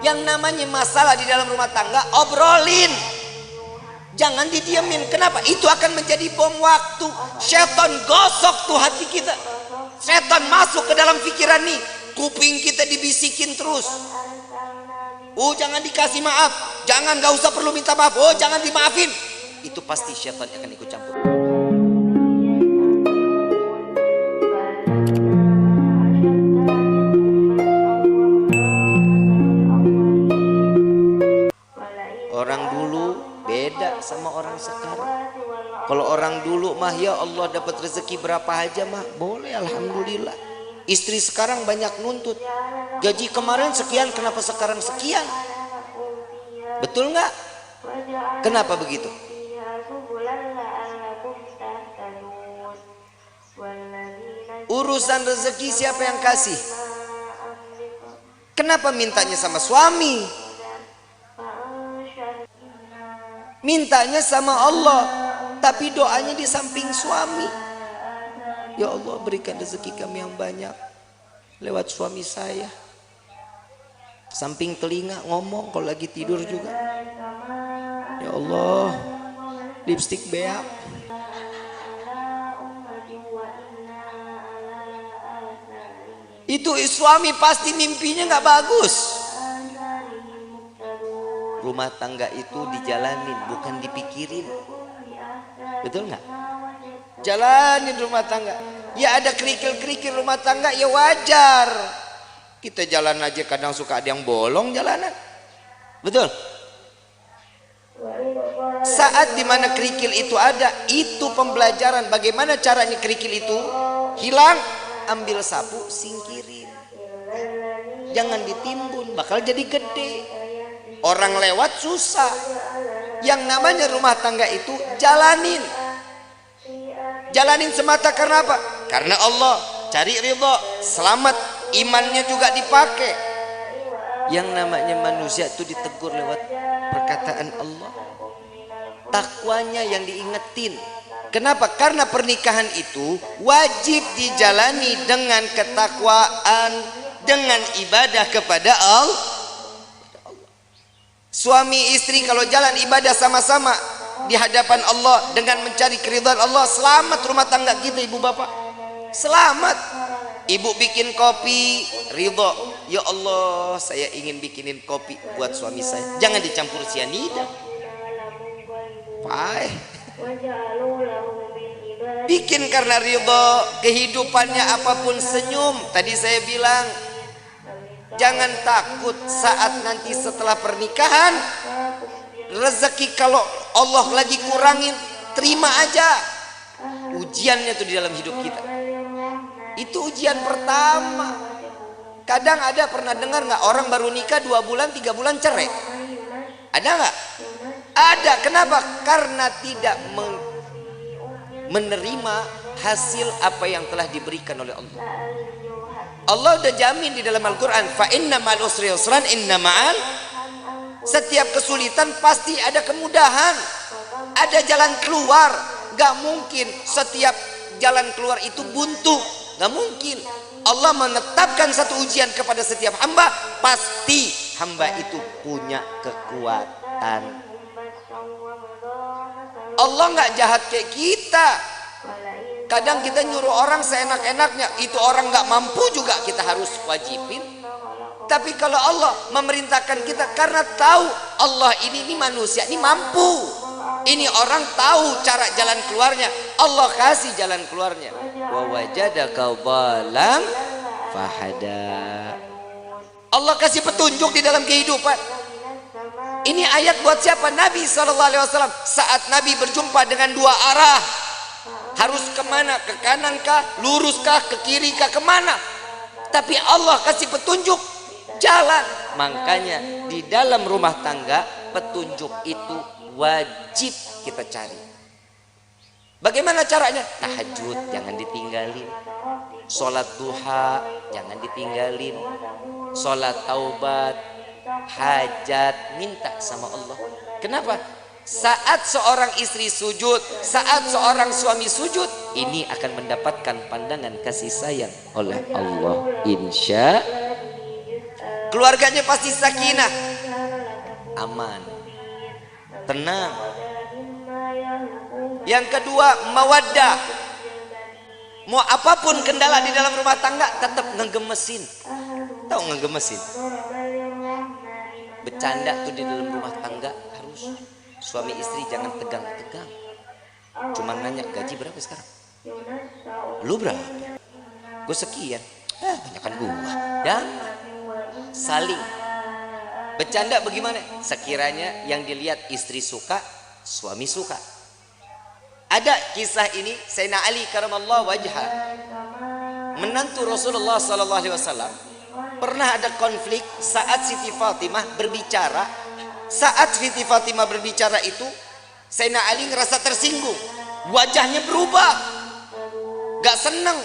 Yang namanya masalah di dalam rumah tangga, obrolin. Jangan didiemin. Kenapa? Itu akan menjadi bom waktu. Setan gosok tuh hati kita. Setan masuk ke dalam pikiran nih. Kuping kita dibisikin terus. Oh, jangan dikasih maaf. Jangan, gak usah perlu minta maaf. Oh, jangan dimaafin. Itu pasti setan akan ikut campur. Orang dulu beda sama orang sekarang. Kalau orang dulu mah ya Allah dapat rezeki berapa aja mah boleh, alhamdulillah. Istri sekarang banyak nuntut. Gaji kemarin sekian, kenapa sekarang sekian? Betul nggak? Kenapa begitu? Urusan rezeki siapa yang kasih? Kenapa mintanya sama suami? Mintanya sama Allah, tapi doanya di samping suami. Ya Allah, berikan rezeki kami yang banyak lewat suami saya. Samping telinga ngomong kalau lagi tidur juga. Ya Allah, lipstik beak. Itu suami pasti mimpinya nggak bagus. Rumah tangga itu dijalanin, bukan dipikirin. Betul nggak? Jalanin rumah tangga. Ya ada kerikil-kerikil rumah tangga, ya wajar. Kita jalan aja kadang suka ada yang bolong jalanan. Betul? Saat dimana kerikil itu ada, itu pembelajaran bagaimana caranya kerikil itu hilang. Ambil sapu, singkirin. Jangan ditimbun, bakal jadi gede. Orang lewat susah. Yang namanya rumah tangga itu jalanin. Jalanin semata karena apa? Karena Allah. Cari ridho, selamat, imannya juga dipakai. Yang namanya manusia itu ditegur lewat perkataan Allah. Takwanya yang diingetin. Kenapa? Karena pernikahan itu wajib dijalani dengan ketakwaan, dengan ibadah kepada Allah. Suami istri kalau jalan ibadah sama-sama di hadapan Allah dengan mencari keridhaan Allah, selamat rumah tangga kita, ibu bapak. Selamat. Ibu bikin kopi, ridho. Ya Allah, saya ingin bikinin kopi buat suami saya. Jangan dicampur sianida. Pahit. Bikin karena ridho, kehidupannya apapun senyum. Tadi saya bilang, jangan takut saat nanti setelah pernikahan rezeki kalau Allah lagi kurangin, terima aja. Ujiannya tuh di dalam hidup kita. Itu ujian pertama. Kadang ada pernah dengar nggak orang baru nikah 2 bulan 3 bulan cerai? Ada nggak? Ada. Kenapa? Karena tidak menerima hasil apa yang telah diberikan oleh Allah. Allah udah jamin di dalam Al-Quran, fa inna ma'al usri yusran, inna ma'al. Setiap kesulitan pasti ada kemudahan, ada jalan keluar. Gak mungkin setiap jalan keluar itu buntu, gak mungkin. Allah menetapkan satu ujian kepada setiap hamba, pasti hamba itu punya kekuatan. Allah gak jahat kayak kita. Kadang kita nyuruh orang seenak-enaknya, itu orang gak mampu juga kita harus wajibin. Tapi kalau Allah memerintahkan kita karena tahu Allah ini manusia ini mampu, ini orang tahu cara jalan keluarnya, Allah kasih jalan keluarnya. Wa wajadaka dhalam fahada. Allah kasih petunjuk di dalam kehidupan. Ini ayat buat siapa? Nabi SAW. Saat Nabi berjumpa dengan 2 arah, harus kemana? Ke kanan kah? Lurus kah? Ke kiri kah? Kemana? Tapi Allah kasih petunjuk jalan. Makanya di dalam rumah tangga petunjuk itu wajib kita cari. Bagaimana caranya? Tahajud jangan ditinggalin, sholat duha jangan ditinggalin, sholat taubat, hajat minta sama Allah. Kenapa? Saat seorang istri sujud, saat seorang suami sujud, ini akan mendapatkan pandangan kasih sayang oleh Allah, insya. keluarganya pasti sakinah, aman, tenang. Yang kedua, mawaddah. Mau apapun kendala di dalam rumah tangga tetap ngegemesin. Tahu ngegemesin? Bercanda tuh di dalam rumah tangga harus. Suami istri jangan tegang-tegang. Cuma nanya, gaji berapa sekarang? Lu berapa? Gue sekian. Banyakan gua. Dan saling. Bercanda bagaimana? Sekiranya yang dilihat istri suka, suami suka. Ada kisah ini, Sayyidina Ali karamallahu wajhah, menantu Rasulullah sallallahu alaihi wasallam, pernah ada konflik saat Siti Fatimah berbicara. Saat Siti Fatimah berbicara itu, Sayyidina Ali ngerasa tersinggung, wajahnya berubah, gak seneng,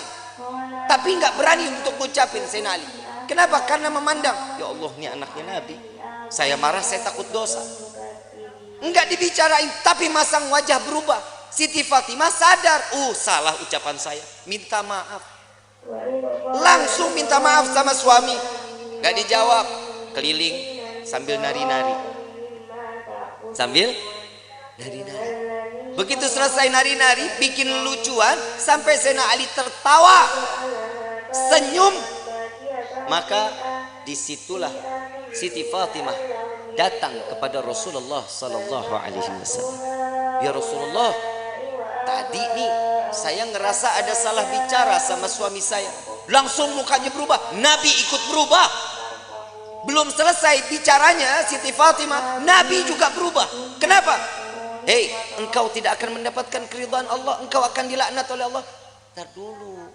tapi gak berani untuk ngucapin. Sayyidina Ali, kenapa? Karena memandang, ya Allah, ini anaknya Nabi, saya marah, saya takut dosa. Enggak dibicarain, tapi masang wajah berubah. Siti Fatimah sadar, salah ucapan saya, minta maaf. Langsung minta maaf sama suami. Gak dijawab, keliling sambil nari-nari. Sambil nari-nari. Begitu selesai nari-nari, bikin lucuan, sampai Sayyidina Ali tertawa, senyum. Maka disitulah Siti Fatimah datang kepada Rasulullah sallallahu alaihi wasallam. Ya Rasulullah, tadi nih saya ngerasa ada salah bicara sama suami saya. Langsung mukanya berubah, Nabi ikut berubah. Belum selesai bicaranya Siti Fatimah, Nabi juga berubah. Kenapa? Hei, engkau tidak akan mendapatkan keridhaan Allah, engkau akan dilaknat oleh Allah. Ntar dulu,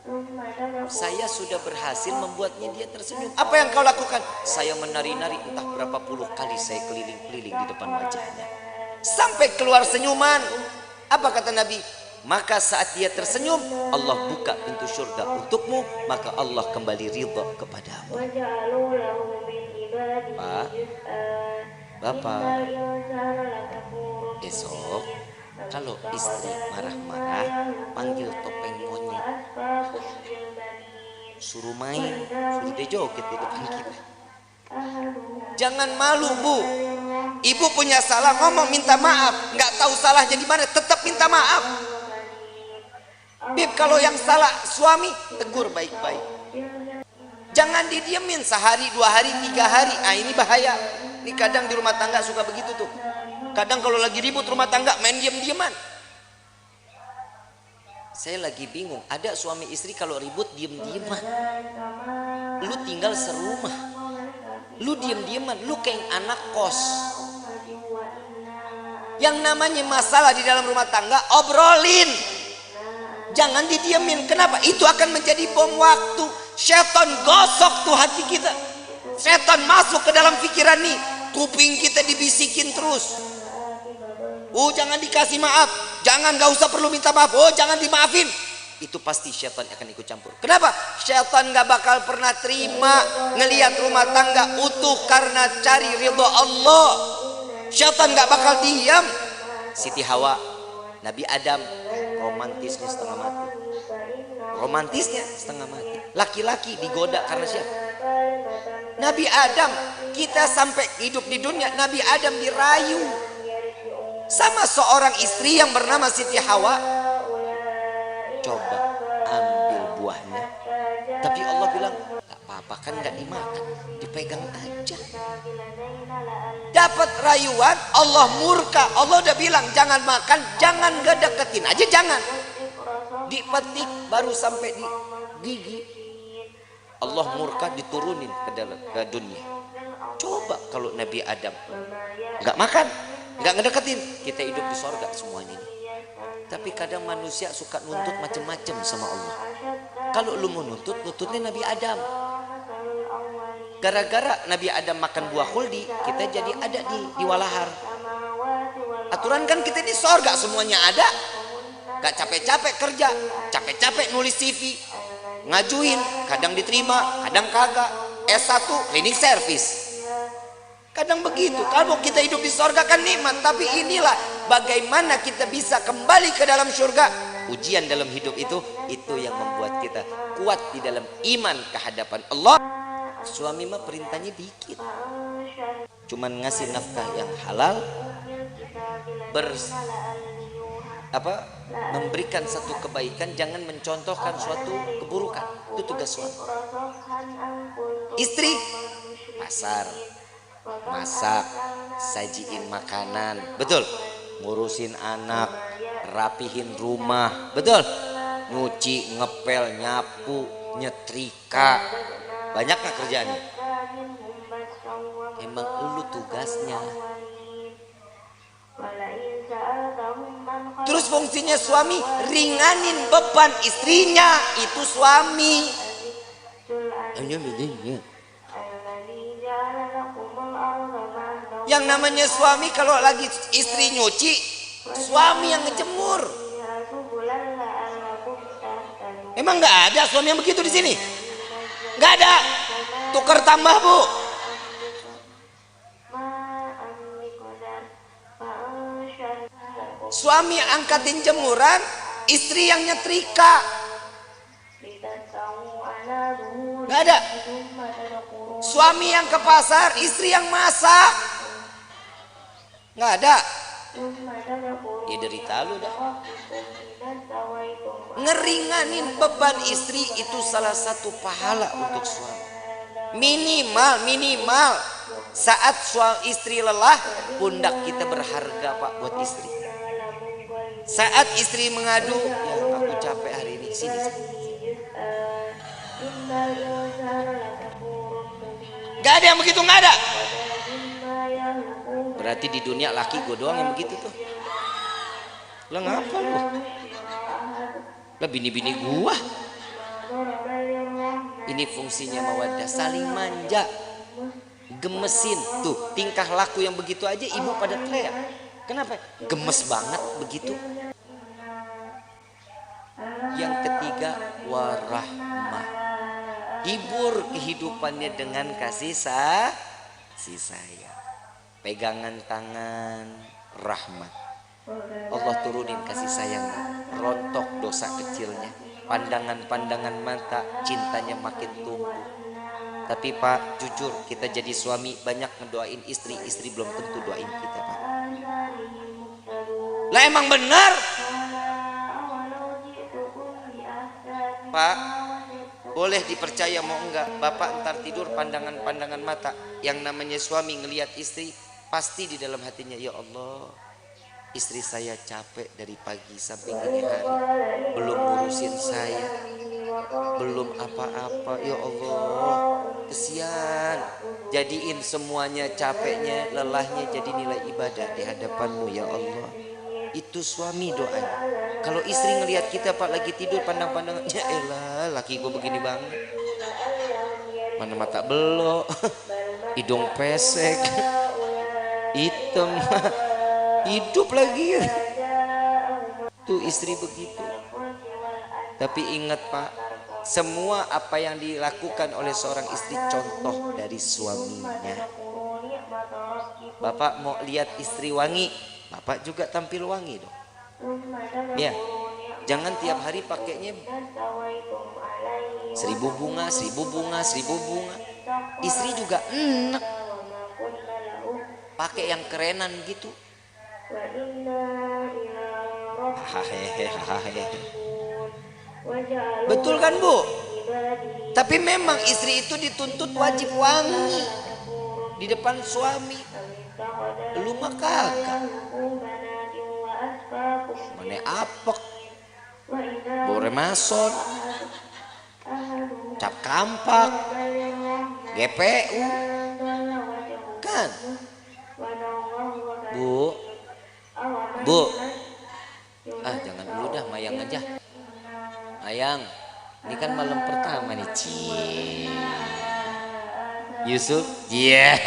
saya sudah berhasil membuatnya dia tersenyum. Apa yang kau lakukan? Saya menari-nari, entah berapa puluh kali saya keliling-keliling di depan wajahnya, sampai keluar senyuman. Apa kata Nabi? Maka saat dia tersenyum, Allah buka pintu surga untukmu, maka Allah kembali ridha kepadamu. Pak, Bapak, esok kalau istri marah-marah, panggil topeng monyet, suruh main, suruh dia joget di depan kita. Jangan malu, Bu. Ibu punya salah, ngomong minta maaf. Nggak tahu salahnya di mana, tetap minta maaf. Bib, kalau yang salah suami, tegur baik-baik. Jangan didiemin sehari, 2 hari, 3 hari. Ini bahaya. Ini kadang di rumah tangga suka begitu tuh. Kadang kalau lagi ribut rumah tangga main diem-dieman. Saya lagi bingung. Ada suami istri kalau ribut diem-dieman. Lu tinggal serumah, lu diem-dieman, lu kayak anak kos. Yang namanya masalah di dalam rumah tangga, obrolin. Jangan didiemin. Kenapa? Itu akan menjadi bom waktu. Setan gosok tuh hati kita. Setan masuk ke dalam pikiran nih. Kuping kita dibisikin terus. Jangan dikasih maaf. Jangan, gak usah perlu minta maaf. Jangan dimaafin. Itu pasti setan akan ikut campur. Kenapa? Setan gak bakal pernah terima ngelihat rumah tangga utuh karena cari ridha Allah. Setan gak bakal diam. Siti Hawa, Nabi Adam, romantisnya setengah mati. Romantisnya setengah mati. Laki-laki digoda karena siapa? Nabi Adam. Kita sampai hidup di dunia, Nabi Adam dirayu sama seorang istri yang bernama Siti Hawa. Coba ambil buahnya, tapi Allah bilang gak apa-apa, kan gak dimakan, dipegang aja. Dapat rayuan, Allah murka. Allah udah bilang jangan makan, jangan gak deketin aja, jangan. Dipetik baru sampai di gigi, Allah murka, diturunin ke dunia. Coba kalau Nabi Adam gak makan, gak ngedeketin, kita hidup di sorga semuanya ini. Tapi kadang manusia suka nuntut macam-macam sama Allah. Kalau lu mau nuntut, nuntutnya Nabi Adam. Gara-gara Nabi Adam makan buah khuldi, kita jadi ada di walahar. Aturan kan kita di sorga semuanya ada. Gak capek-capek kerja, capek-capek nulis CV, ngajuin, kadang diterima, kadang kagak. S1 cleaning service. Kadang begitu. Kalau kita hidup di sorga kan nikmat, tapi inilah bagaimana kita bisa kembali ke dalam surga. Ujian dalam hidup itu yang membuat kita kuat di dalam iman kehadapan Allah. Suami mah perintahnya dikit, cuman ngasih nafkah yang halal, memberikan satu kebaikan, jangan mencontohkan suatu keburukan. Itu tugas suami. Istri pasar, masak, sajiin makanan, betul. Ngurusin anak, rapihin rumah, betul. Nyuci, ngepel, nyapu, nyetrika, banyak nggak kerjaannya? Emang lu tugasnya. Terus fungsinya suami ringanin beban istrinya, itu suami. Yang namanya suami kalau lagi istri nyuci, suami yang ngejemur. Emang nggak ada suami yang begitu di sini? Nggak ada. Tukar tambah, Bu. Suami angkatin jemuran, istri yang nyetrika. Nggak ada. Suami yang ke pasar, istri yang masak. Nggak ada. Ya derita lu dah. Ngeringanin beban istri itu salah satu pahala untuk suami. Minimal saat suami istri lelah, pundak kita berharga, Pak, buat istri. Saat istri mengadu, ya aku capek hari ini, sini. Gak ada yang begitu, gak ada. Berarti di dunia laki gue doang yang begitu tuh. Lah ngapa lu? Lah bini-bini gua. Ini fungsinya mawaddah, saling manja, gemesin. Tuh tingkah laku yang begitu aja ibu pada teriak. Kenapa? Gemes banget begitu. Yang ketiga, warahmah. Hibur kehidupannya dengan kasih sayang. Pegangan tangan, rahmat. Allah turunin kasih sayangnya, rontok dosa kecilnya, pandangan-pandangan mata, cintanya makin tumbuh. Tapi Pak, jujur kita jadi suami banyak ngedoain istri, istri belum tentu doain kita, Pak. Lah emang benar, Pak. Boleh dipercaya mau enggak, Bapak ntar tidur pandangan-pandangan mata. Yang namanya suami ngelihat istri, pasti di dalam hatinya, ya Allah, istri saya capek dari pagi sampai gini hari, belum ngurusin saya, belum apa-apa, ya Allah, kesian. Jadiin semuanya capeknya, lelahnya jadi nilai ibadah di hadapanmu, ya Allah. Itu suami doanya. Kalau istri ngelihat kita, Pak, lagi tidur pandang-pandangan, ya elah, laki gue begini banget, mana mata belok, hidung pesek, hitam, hidup lagi. Tuh istri begitu. Tapi ingat, Pak, semua apa yang dilakukan oleh seorang istri contoh dari suaminya. Bapak mau lihat istri wangi, Bapak juga tampil wangi dong. Ya, jangan tiap hari pakainya 1000 bunga, 1000 bunga, 1000 bunga. Istri juga enak pakai yang kerenan gitu. Betul kan, Bu? Tapi memang istri itu dituntut wajib wangi di depan suami. Lu mah kagak. Mana apek, bore mason, cap kampak, GPU, kan? Bu, jangan dulu dah, Mayang aja. Mayang, ini kan malam pertama nih, Yusuf, iya.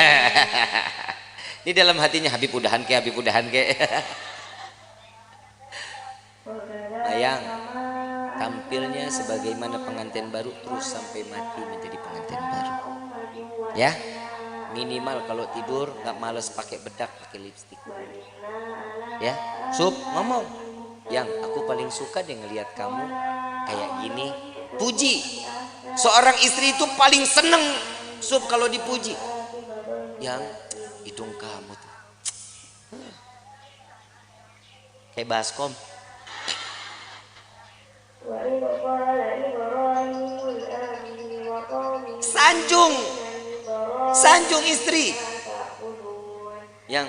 Ini dalam hatinya, Habib udahan ke. Mayang, tampilnya sebagaimana pengantin baru terus sampai mati menjadi pengantin baru. Ya, minimal kalau tidur nggak males pakai bedak, pakai lipstik. Ya, Sup, ngomong. Yang aku paling suka deh ngelihat kamu kayak gini. Puji. Seorang istri itu paling seneng sup kalau dipuji. Yang hidung kamu tuh kayak baskom. Sanjung istri. Yang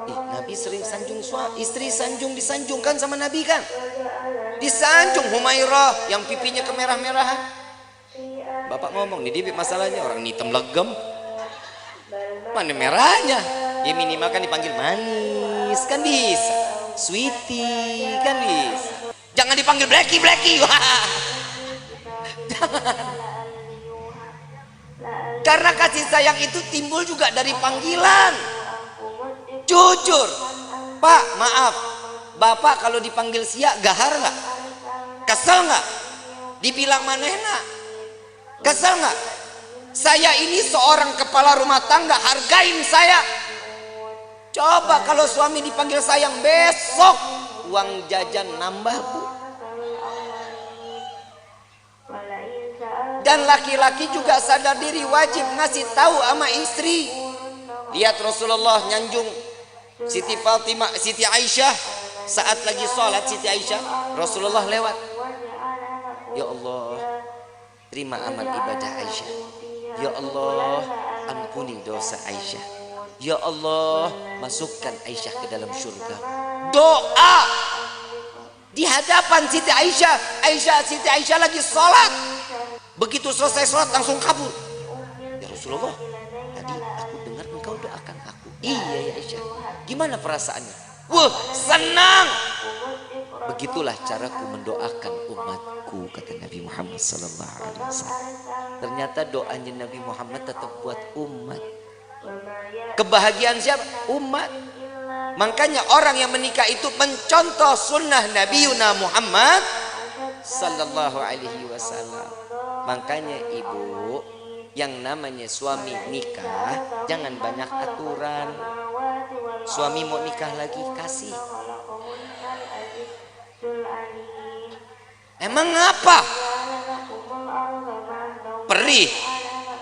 Nabi sering sanjung istri, disanjungkan sama Nabi kan? Disanjung Humairah yang pipinya kemerah-merahan. Bapak ngomong nih, Bib, masalahnya orang hitam legem, mana merahnya? Ya minimal kan dipanggil manis kan bisa, sweetie kan bisa. Jangan dipanggil Blacky. Karena kasih sayang itu timbul juga dari panggilan. Jujur, Pak, maaf, Bapak kalau dipanggil Sia gahar nggak? Kesel nggak? Dibilang manehna, kesel nggak? Saya ini seorang kepala rumah tangga, hargain saya. Coba kalau suami dipanggil sayang, besok uang jajan nambah, Bu. Dan laki-laki juga sadar diri, wajib ngasih tahu sama istri. Lihat Rasulullah nyanjung Siti Fatimah, Siti Aisyah saat lagi sholat. Siti Aisyah, Rasulullah lewat, ya Allah, terima amal ibadah Aisyah. Ya Allah, ampuni dosa Aisyah. Ya Allah, masukkan Aisyah ke dalam surga. Doa di hadapan Siti Aisyah. Siti Aisyah lagi sholat. Begitu selesai sholat langsung kabur. Ya Rasulullah, tadi aku dengar engkau doakan aku. Iya ya Aisyah. Gimana perasaannya? Wah, senang. Begitulah caraku mendoakan umatku, kata Nabi Muhammad SAW. Ternyata doanya Nabi Muhammad tetap buat umat. Kebahagiaan siapa? Umat. Makanya orang yang menikah itu mencontoh sunnah Nabi Muhammad Sallallahu Alaihi Wasallam. Makanya ibu, yang namanya suami nikah jangan banyak aturan. Suami mau nikah lagi, kasih. Emang apa? Perih.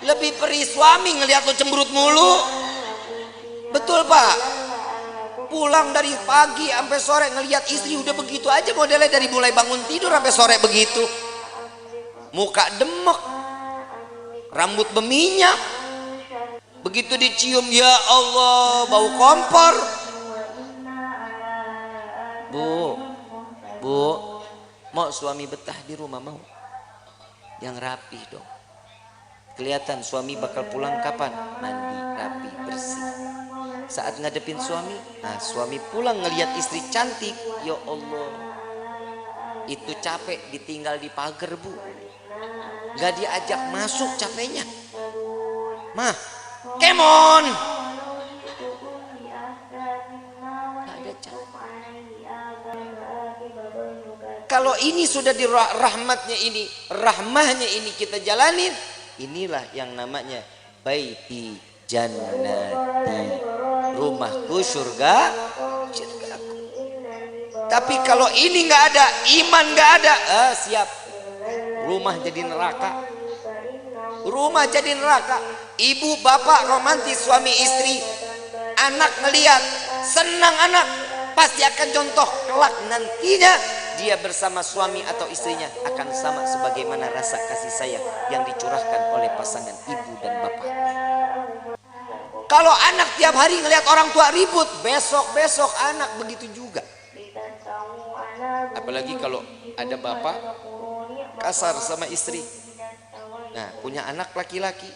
Lebih perih suami ngelihat lo cemberut mulu. Betul Pak? Pulang dari pagi sampai sore ngelihat istri udah begitu aja modelnya, dari mulai bangun tidur sampai sore begitu. Muka demek, rambut berminyak. Begitu dicium, ya Allah, bau kompor. Bu, mau suami betah di rumah mau? Yang rapi dong. Kelihatan suami bakal pulang kapan? Mandi, rapi, bersih. Saat ngadepin suami, nah suami pulang ngelihat istri cantik, ya Allah, itu capek ditinggal di pagar, Bu. Gak diajak masuk capeknya. Mah, kemon. Gak ada capek. Kalau ini sudah di rahmahnya ini kita jalanin, inilah yang namanya baiti jannati, rumahku surga, surgaku. Tapi kalau ini nggak ada, iman nggak ada, siap, rumah jadi neraka. Rumah jadi neraka. Ibu bapak romantis suami istri, anak ngeliat senang, anak pasti akan contoh kelak nantinya dia bersama suami atau istrinya akan sama sebagaimana rasa kasih sayang yang dicurahkan oleh pasangan ibu dan bapak. Kalau anak tiap hari ngelihat orang tua ribut, besok anak begitu juga. Apalagi kalau ada bapak kasar sama istri. Nah, punya anak laki-laki,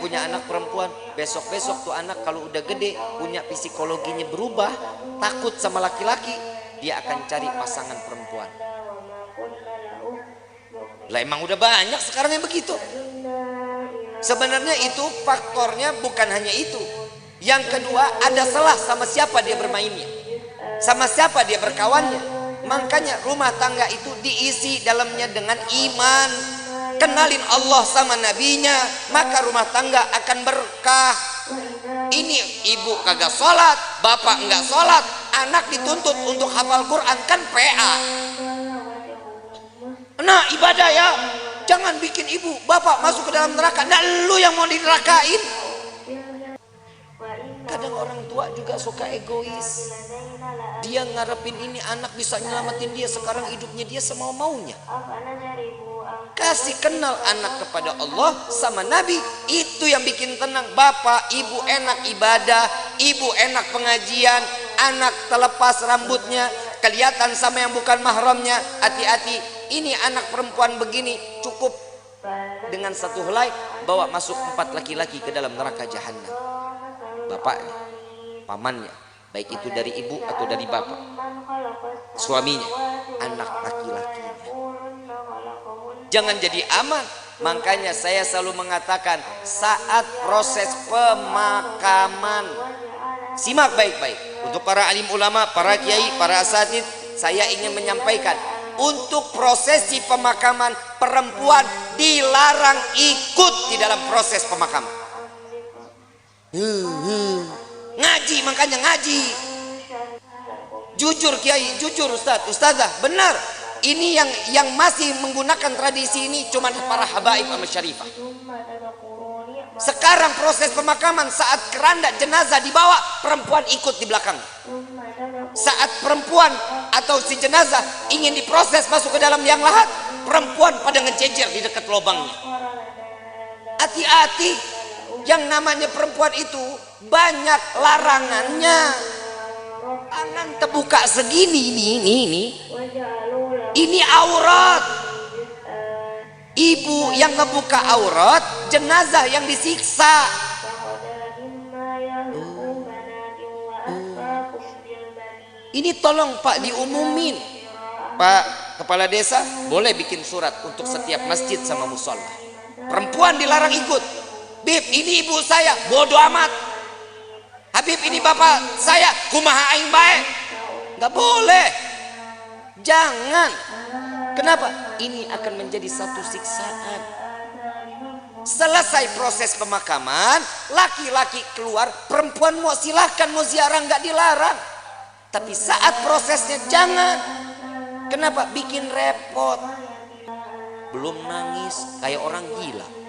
punya anak perempuan, besok tuh anak kalau udah gede punya psikologinya berubah, takut sama laki-laki, dia akan cari pasangan perempuan. Lah emang udah banyak sekarang yang begitu. Sebenarnya itu faktornya bukan hanya itu. Yang kedua, ada salah sama siapa dia bermainnya, sama siapa dia berkawannya. Makanya rumah tangga itu diisi dalamnya dengan iman, kenalin Allah sama nabinya, maka rumah tangga akan berkah. Ini ibu kagak sholat, bapak enggak sholat, anak dituntut untuk hafal Quran, kan PA. Nah ibadah ya, Jangan bikin ibu, bapak masuk ke dalam neraka. Nah, lu yang mau dinerakain. Kadang orang tua juga suka egois. Dia ngarepin ini anak bisa nyelamatin dia. Sekarang hidupnya dia semau-maunya. Kasih kenal anak kepada Allah sama Nabi. Itu yang bikin tenang. Bapak, ibu enak ibadah, ibu enak pengajian, anak terlepas rambutnya, kelihatan sama yang bukan mahramnya. Hati-hati, ini anak perempuan begini. Cukup dengan satu helai bawa masuk 4 laki-laki ke dalam neraka jahanam. Bapaknya, pamannya, baik itu dari ibu atau dari bapak, suaminya, anak laki-lakinya. Jangan jadi aman. Makanya saya selalu mengatakan saat proses pemakaman, simak baik-baik. Untuk para alim ulama, para kiai, para asatid, saya ingin menyampaikan, untuk prosesi pemakaman perempuan dilarang ikut di dalam proses pemakaman. Ngaji, makanya ngaji. Jujur kiai, jujur ustadz, ustazah, benar. Ini yang masih menggunakan tradisi ini cuma para habaib sama syarifah. Sekarang proses pemakaman saat keranda jenazah dibawa, perempuan ikut di belakang. Saat perempuan atau si jenazah ingin diproses masuk ke dalam liang lahat, perempuan pada ngejejer di dekat lubangnya. Hati-hati. Yang namanya perempuan itu banyak larangannya. Tangan terbuka segini ini aurat. Ibu yang ngebuka aurat, jenazah yang disiksa. Ini tolong Pak diumumin. Pak Kepala Desa boleh bikin surat untuk setiap masjid sama musola. Perempuan dilarang ikut. Bib, ini ibu saya, bodoh amat. Habib, ini bapak saya, kumaha aing bae. Nggak boleh. Jangan. Kenapa? Ini akan menjadi satu siksaan. Selesai proses pemakaman, laki-laki keluar, perempuan mau silahkan mau ziarah, nggak dilarang. Tapi saat prosesnya jangan. Kenapa? Bikin repot. Belum nangis kayak orang gila.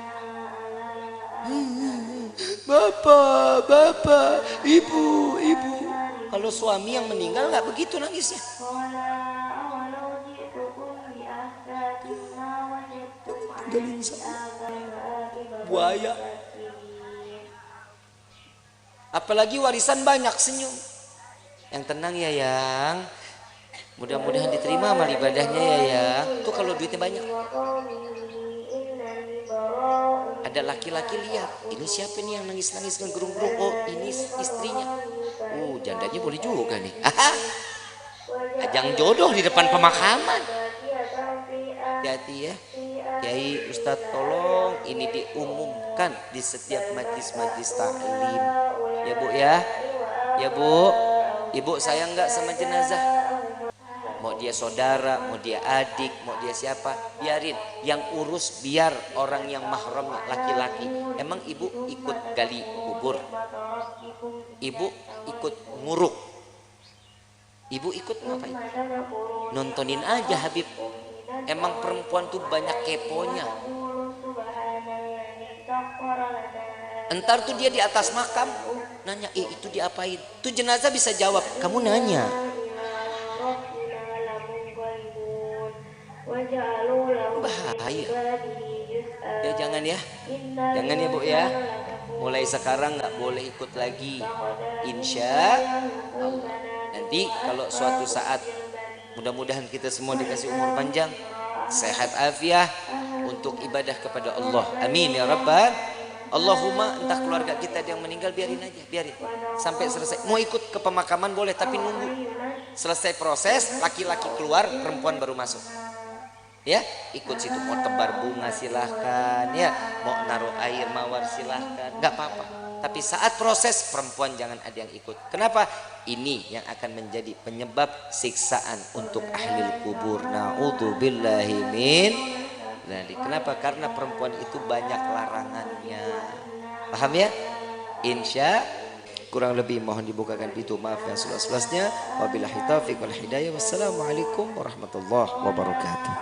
Bapak, ibu. Kalau suami yang meninggal nggak begitu nangisnya. Buaya. Apalagi warisan banyak, senyum. Yang tenang ya yang. Mudah-mudahan diterima amal ibadahnya ya yang. Tuh kalau duitnya banyak. Ada laki-laki lihat, ini siapa nih yang nangis-nangis ngegerung-gerung? Oh, ini istrinya. Jandanya boleh juga nih. Ajang jodoh di depan pemakaman. Hati-hati ya. Kiai, Ustadz, tolong ini diumumkan di setiap majlis-majlis taklim. Ya Bu ya. Ya Bu. Ibu sayang nggak sama jenazah? Mau dia saudara, mau dia adik, mau dia siapa, biarin. Yang urus biar orang yang mahramnya laki-laki. Emang ibu ikut gali kubur? Ibu ikut nguruk? Ibu ikut ngapain? Nontonin aja Habib. Emang perempuan tuh banyak keponya. Entar tuh dia di atas makam nanya, itu diapain? Tuh jenazah bisa jawab, kamu nanya. Bahaya. Ya jangan ya. Jangan ya Bu ya. Mulai sekarang nggak boleh ikut lagi. Insya Allah. Nanti kalau suatu saat, mudah-mudahan kita semua dikasih umur panjang, sehat afiah untuk ibadah kepada Allah. Amin ya Rabbal. Allahumma, entah keluarga kita yang meninggal, biarin aja, biarin sampai selesai. Mau ikut ke pemakaman boleh, tapi nunggu selesai proses, laki-laki keluar, perempuan baru masuk. Ya, ikut situ. Mau tebar bunga silahkan, ya, mau naruh air mawar silahkan, nggak apa-apa. Tapi saat proses, perempuan jangan ada yang ikut. Kenapa? Ini yang akan menjadi penyebab siksaan untuk ahli kubur. Na'udzubillahi min dzalik. Kenapa? Karena perempuan itu banyak larangannya. Paham ya? Insya kurang lebih mohon dibukakan pintu maaf yang seluas-luasnya. Wabillahi taufiq wal hidayah. Wassalamualaikum warahmatullahi wabarakatuh.